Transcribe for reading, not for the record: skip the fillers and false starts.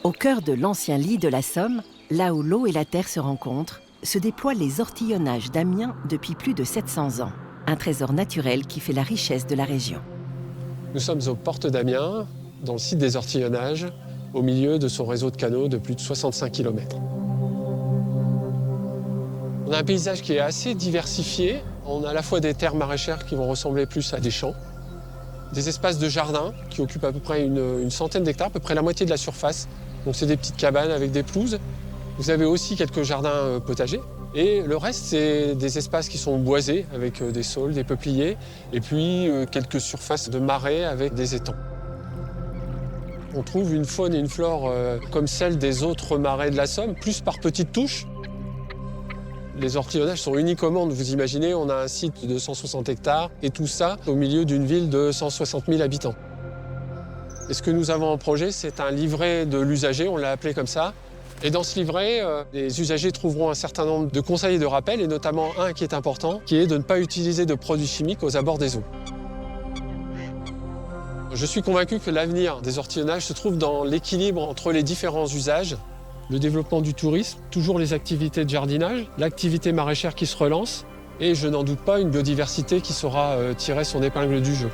Au cœur de l'ancien lit de la Somme, là où l'eau et la terre se rencontrent, se déploient les ortillonnages d'Amiens depuis plus de 700 ans. Un trésor naturel qui fait la richesse de la région. Nous sommes aux portes d'Amiens, dans le site des ortillonnages, au milieu de son réseau de canaux de plus de 65 km. On a un paysage qui est assez diversifié. On a à la fois des terres maraîchères qui vont ressembler plus à des champs, des espaces de jardin qui occupent à peu près une centaine d'hectares, à peu près la moitié de la surface. Donc c'est des petites cabanes avec des pelouses. Vous avez aussi quelques jardins potagers. Et le reste, c'est des espaces qui sont boisés avec des saules, des peupliers, et puis quelques surfaces de marais avec des étangs. On trouve une faune et une flore comme celle des autres marais de la Somme, plus par petites touches. Les ortillonnages sont uniques au monde. Vous imaginez, on a un site de 160 hectares, et tout ça au milieu d'une ville de 160 000 habitants. Et ce que nous avons en projet, c'est un livret de l'usager, on l'a appelé comme ça. Et dans ce livret, les usagers trouveront un certain nombre de conseils et de rappels, et notamment un qui est important, qui est de ne pas utiliser de produits chimiques aux abords des eaux. Je suis convaincu que l'avenir des ortillonnages se trouve dans l'équilibre entre les différents usages, le développement du tourisme, toujours les activités de jardinage, l'activité maraîchère qui se relance, et je n'en doute pas, une biodiversité qui saura tirer son épingle du jeu.